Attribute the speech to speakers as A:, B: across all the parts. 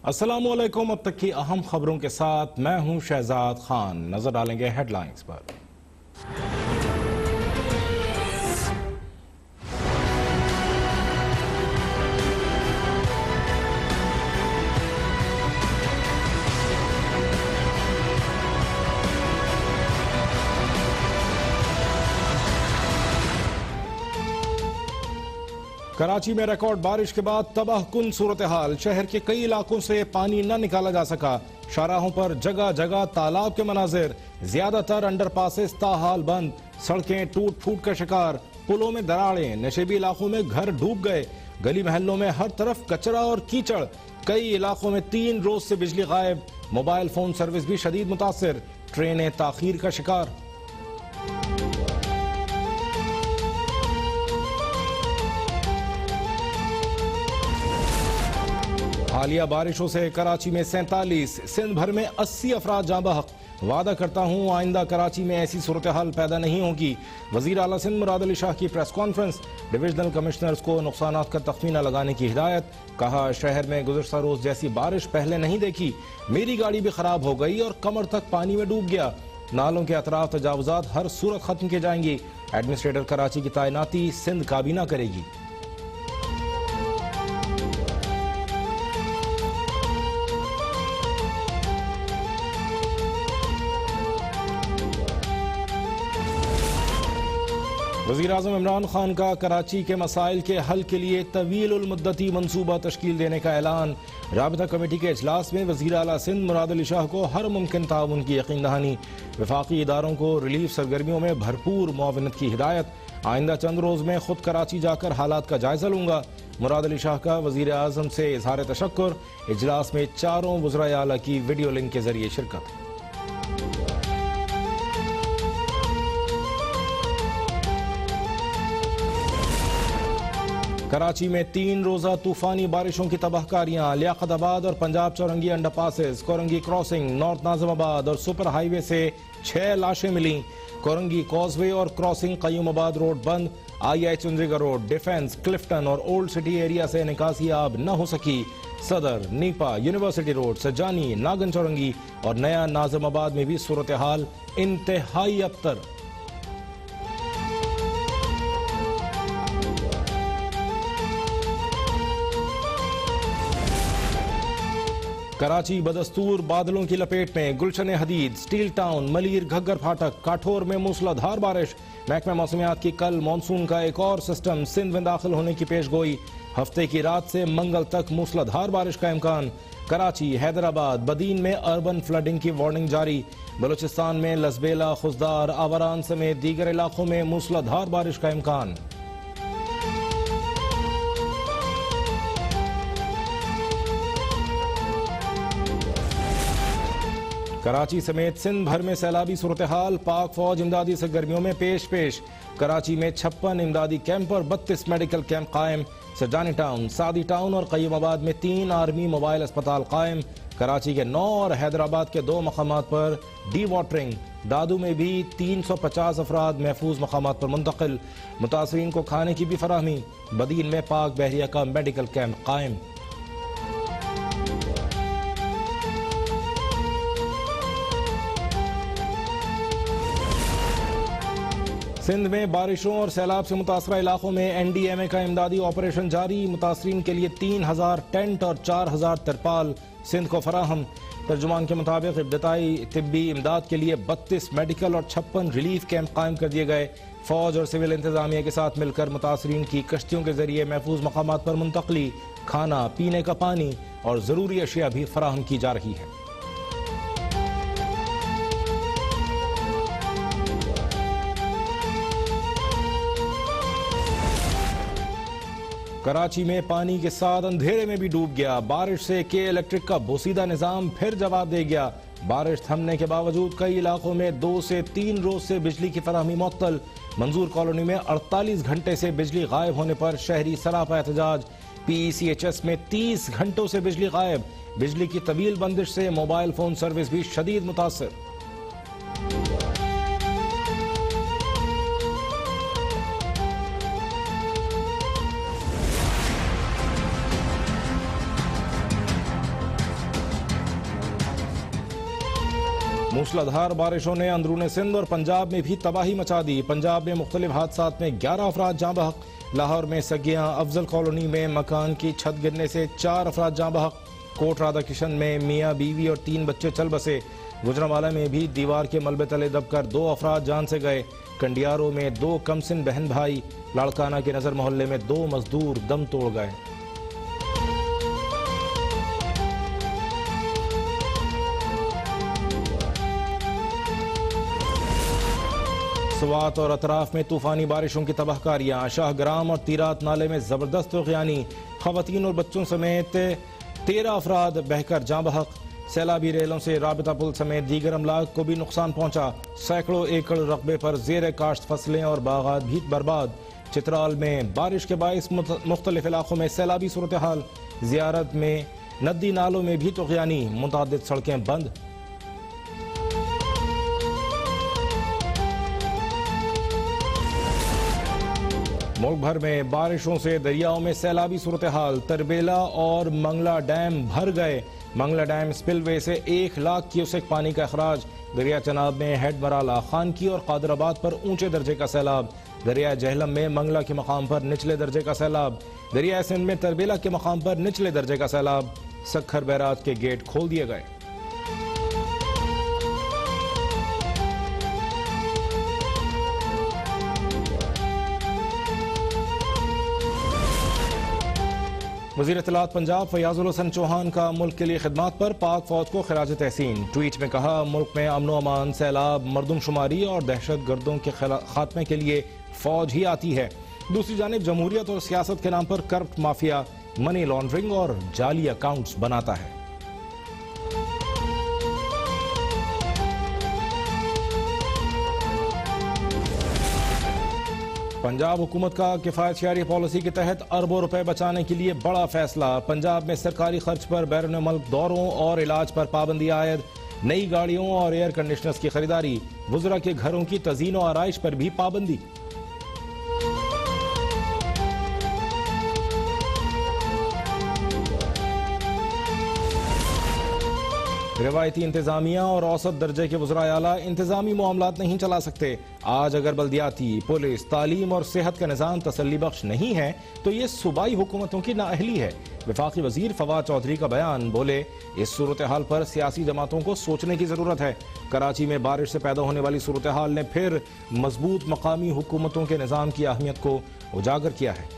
A: अस्सलामुअलैकुम। अब तक की अहम खबरों के साथ मैं हूं शहजाद खान। नजर डालेंगे हेडलाइंस पर। कराची में रिकॉर्ड बारिश के बाद तबाहकुन सूरत हाल। शहर के कई इलाकों से पानी न निकाला जा सका। शाहराहों पर जगह जगह तालाब के मनाजिर। ज्यादातर अंडरपासेस ताहाल बंद। सड़कें टूट फूट का शिकार। पुलों में दरारें। नशेबी इलाकों में घर डूब गए। गली महलों में हर तरफ कचरा और कीचड़। कई इलाकों में 3 रोज से बिजली गायब। मोबाइल फोन सर्विस भी शदीद मुतासिर। ट्रेनें ताखीर का शिकार। हालिया बारिशों से कराची में 47, सिंध भर में 80 अफराद जाँ बहक। वादा करता हूँ आइंदा कराची में ऐसी सूरत हाल पैदा नहीं होगी। वजीर आला सिंध मुराद अली शाह की प्रेस कॉन्फ्रेंस। डिविजनल कमिश्नर्स को नुकसानात का तख्मीना लगाने की हिदायत। कहा शहर में गुज़श्ता रोज जैसी बारिश पहले नहीं देखी। मेरी गाड़ी भी खराब हो गई और कमर तक पानी में डूब गया। नालों के अतराफ तजावुजात हर सूरत खत्म किए जाएंगी। एडमिनिस्ट्रेटर कराची की तैनाती सिंध काबीना करेगी। वज़ीर आज़म इमरान खान का कराची के मसाइल के हल के लिए तवील मुद्दती मनसूबा तश्कील देने का ऐलान। राबिता कमेटी के इजलास में वज़ीर आला सिंध मुराद अली शाह को हर मुमकिन ताउन की यकीन दहानी। वफाकी इदारों को रिलीफ सरगर्मियों में भरपूर मुआवनत की हिदायत। आइंदा चंद रोज में खुद कराची जाकर हालात का जायजा लूंगा। मुराद अली शाह का वज़ीर आज़म से इजहार तशक्कुर। इजलास में चारों वज़राए आला की वीडियो लिंक के जरिए शिरकत। कराची में 3 रोजा तूफानी बारिशों की तबाहकारियां। लियाकताबाद और Punjab Chowrangi underpasses, Korangi crossing, north Nazimabad और सुपर हाईवे से 6 लाशें मिली। कोरंगी कॉजवे और क्रॉसिंग कयूमाबाद रोड बंद। I Chundrigar road, defence, Clifton और ओल्ड सिटी एरिया से निकासी आब न हो सकी। सदर, नीपा, यूनिवर्सिटी रोड, सजानी, नागन चौरंगी और नया नाजिमाबाद में भी सूरत हाल इंतहाई अबतर। कराची बदस्तूर बादलों की लपेट में। गुलशन हदीद, स्टील टाउन, मलीर, घग्गर फाटक, काठोर में मूसलाधार बारिश। महकमा मौसमियात की कल मानसून का एक और सिस्टम सिंध में दाखिल होने की पेशगोई। हफ्ते की रात से मंगल तक मूसलाधार बारिश का इम्कान। कराची, हैदराबाद, बदीन में अर्बन फ्लडिंग की वार्निंग जारी। बलूचिस्तान में लसबेला, खुजदार, आवारान समेत दीगर इलाकों में मूसलाधार बारिश का इम्कान। कराची समेत सिंध भर में सैलाबी सूरत हाल। पाक फौज इमदादी सरगर्मियों में पेश। कराची में 56 इमदादी कैंप और 32 मेडिकल कैंप कायम। सजानी टाउन, सादी टाउन और कयूमाबाद में 3 आर्मी मोबाइल अस्पताल कायम। कराची के 9 और हैदराबाद के 2 मकामात पर डी वाटरिंग। दादू में भी 350 अफराद महफूज मकामात पर मुंतकिल। मुतासरीन को खाने की भी फराहमी। बदीन में पाक बहरिया का मेडिकल कैंप कायम। सिंध में बारिशों और सैलाब से मुतासरा इलाकों में NDMA का इमदादी ऑपरेशन जारी। मुतासरीन के लिए 3000 टेंट और 4000 तिरपाल सिंध को फराहम। तर्जुमान के मुताबिक इब्तदाई तिब्बी इमदाद के लिए 32 मेडिकल और 56 रिलीफ कैंप कायम कर दिए गए। फौज और सिविल इंतजामिया के साथ मिलकर मुतासरीन की कश्तियों के जरिए महफूज मकामात पर मुंतकली, खाना, पीने का पानी और जरूरी अशिया भी फराहम की जा रही है। कराची में पानी के साथ अंधेरे में भी डूब गया। बारिश से के इलेक्ट्रिक का बोसीदा निजाम फिर जवाब दे गया। बारिश थमने के बावजूद कई इलाकों में 2 से 3 रोज से बिजली की फराहमी मुअत्तल। मंजूर कॉलोनी में 48 घंटे से बिजली गायब होने पर शहरी सरापा एहतजाज। PECHS में 30 घंटों से बिजली गायब। बिजली की तवील बंदिश से मोबाइल फोन सर्विस भी शदीद मुतासर। मूसलाधार बारिशों ने अंदरूनी सिंध और पंजाब में भी तबाही मचा दी। पंजाब में मुख्तलिफ हादसात में 11 अफराद जाँ बहक। लाहौर में सगियां अफजल कॉलोनी में मकान की छत गिरने से 4 अफराद जाँ बहक। कोट राधा किशन में मियाँ बीवी और 3 बच्चे चल बसे। गुजरांवाला में भी दीवार के मलबे तले दबकर 2 अफराद जान से गए। कंडियारों में 2 कमसिन बहन भाई। लाड़काना के नजर मोहल्ले में 2 मजदूर दम तोड़ गए। स्वात और अतराफ में तूफानी बारिशों की तबाहकारियां। शाहग्राम और तीरात नाले में जबरदस्त तूफानी। खवातीन और बच्चों समेत 13 अफराद बहकर जाँ बहक। सैलाबी रेलों से राबिता पुल समेत दीगर अमलाक को भी नुकसान पहुंचा। सैकड़ों एकड़ रकबे पर जेर काश्त फसलें और बागात भी बर्बाद। चित्राल में बारिश के बाइस मुख्तलिफ इलाकों में सैलाबी सूरत हाल। जियारत में नदी नालों में भी तूफानी। मुतअद्दिद सड़कें बंद। मुल्क भर में बारिशों से दरियाओं में सैलाबी सूरत हाल। तरबेला और मंगला डैम भर गए। मंगला डैम स्पिलवे से 1 लाख क्यूसेक पानी का अखराज। दरिया चनाब में हेड मराला, खानकी और कादराबाद पर ऊंचे दर्जे का सैलाब। दरिया जहलम में मंगला के मकाम पर निचले दर्जे का सैलाब। दरिया सिंध में तरबेला के मकाम पर निचले दर्जे का सैलाब। सखर बैराज के गेट खोल दिए गए। वज़ीर इत्तलात पंजाब फयाजुल हसन चौहान का मुल्क के लिए खिदमात पर पाक फौज को खिराज तहसीन। ट्वीट में कहा, मुल्क में अमन अमान, सैलाब, मरदमशुमारी और दहशत गर्दों के खात्मे के लिए फौज ही आती है। दूसरी जानिब जमहूरियत और सियासत के नाम पर करप्ट माफिया मनी लॉन्ड्रिंग और जाली अकाउंट्स बनाता है। पंजाब हुकूमत का किफायतशारी पॉलिसी के तहत अरबों रुपए बचाने के लिए बड़ा फैसला। पंजाब में सरकारी खर्च पर बैरून मुल्क दौरों और इलाज पर पाबंदी आयद। नई गाड़ियों और एयर कंडीशनर्स की खरीदारी। वुज़रा के घरों की तज़ीन और आराइश पर भी पाबंदी। रिवायती इंतजामिया और औसत दर्जे के वज़राए आला इंतजामी मामलात नहीं चला सकते। आज अगर बल्दियाती, पुलिस, तालीम और सेहत का निज़ाम तसल्ली बख्श नहीं है तो ये सूबाई हुकूमतों की नाअहली है। वफाकी वज़ीर फवाद चौधरी का बयान। बोले, इस सूरत हाल पर सियासी जमातों को सोचने की ज़रूरत है। कराची में बारिश से पैदा होने वाली सूरत हाल ने फिर मजबूत मकामी हुकूमतों के निज़ाम की अहमियत को उजागर किया है।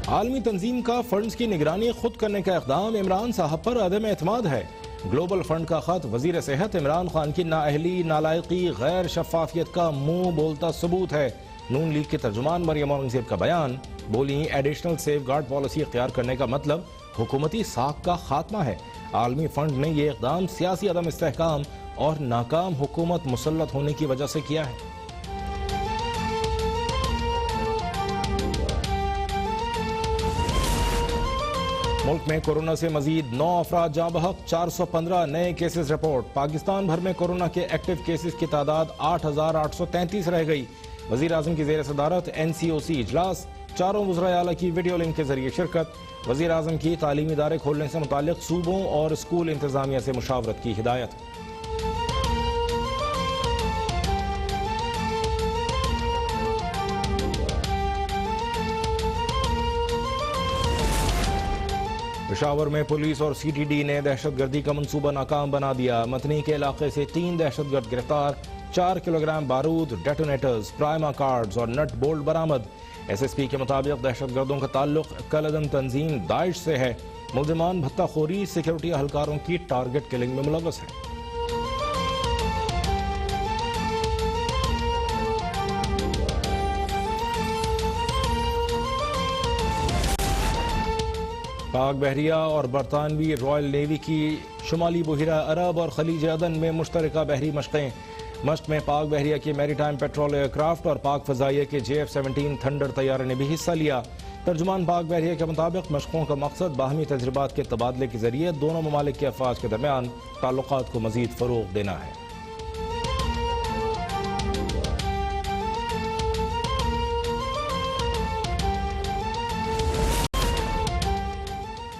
A: आलमी तंजीम का फंड्स की निगरानी खुद करने का इक़दाम इमरान साहब पर अदम एतमाद है। ग्लोबल फंड का खत वजीर सेहत इमरान खान की नाअहली, नालायकी, गैर शफाफियत का मुंह बोलता सबूत है। नून लीग के तर्जुमान मरियम औरंगजेब का बयान। बोली, एडिशनल सेफ गार्ड पॉलिसी इख्तियार करने का मतलब हुकूमती साख का खात्मा है। आलमी फंड ने यह इक़दाम सियासी अदम इस्तेहकाम और नाकाम हुकूमत मुसल्लत होने की वजह से किया है। मुल्क में कोरोना से मजीद 9 अफराद जाँ बहक। 415 नए केसेस रिपोर्ट। पाकिस्तान भर में कोरोना के एक्टिव केसेस की तादाद 8,833 रह गई। वज़ीर आज़म की ज़ेर सदारत NCOC इजलास। चारों वज़राए आला की वीडियो लिंक के जरिए शिरकत। वज़ीर आज़म की तालीमी इदारे खोलने से मुताल्लिक सूबों और स्कूल इंतजामिया से मुशावरत की हिदायत। पेशावर में पुलिस और CTD ने दहशतगर्दी का मंसूबा नाकाम बना दिया। मतनी के इलाके से 3 दहशतगर्द गिरफ्तार। 4 किलोग्राम बारूद, डेटोनेटर्स, प्राइमा कार्ड्स और नट बोल्ट बरामद। SSP के मुताबिक दहशतगर्दों का ताल्लुक कलअदम तंजीम दाइश से है। मुल्जिमान भत्ताखोरी, सिक्योरिटी अहलकारों की टारगेट किलिंग में मुलव्वस है। पाक बहरिया और बरतानवी रॉयल नेवी की शुमाली बहिरा अरब और खलीज अदन में मुश्तरका बहरी मशक़ें। मश्क में पाक बहरिया के मैरीटाइम पेट्रोल एयरक्राफ्ट और पाक फ़ज़ाइया के JF-17 थंडर तैयारे ने भी हिस्सा लिया। तर्जुमान पाक बहरिया के मुताबिक मशक़ों का मकसद बाहमी तजर्बात के तबादले के जरिए दोनों ममालिक के अफवाज के दरमियान ताल्लुकात को मज़ीद फ़रोग़ देना है।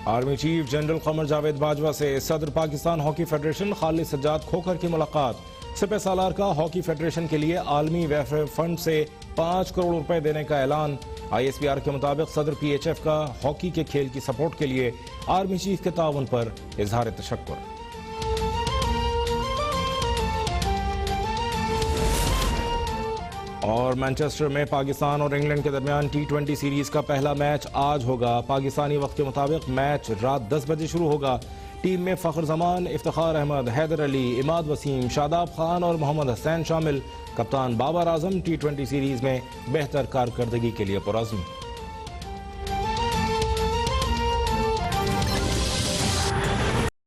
A: Army chief general Qamar Javed Bajwa से सदर पाकिस्तान हॉकी फेडरेशन खालिद सज्जाद खोखर की मुलाकात। सिपह सालार का हॉकी फेडरेशन के लिए आलमी वेलफेयर फंड से 5 करोड़ रुपए देने का ऐलान। ISPR के मुताबिक सदर PHF का हॉकी के खेल की सपोर्ट के लिए आर्मी चीफ के ताउन पर इजहार तशक्कुर। और मैनचेस्टर में पाकिस्तान और इंग्लैंड के दरमियान T20 सीरीज का पहला मैच आज होगा। पाकिस्तानी वक्त के मुताबिक मैच रात 10 बजे शुरू होगा। टीम में फखर जमान, इफ्तिखार अहमद, हैदर अली, इमाद वसीम, शादाब खान और मोहम्मद हसैन शामिल। कप्तान बाबर आजम T20 सीरीज में बेहतर कारकर्दगी के लिए पुरअज़्म।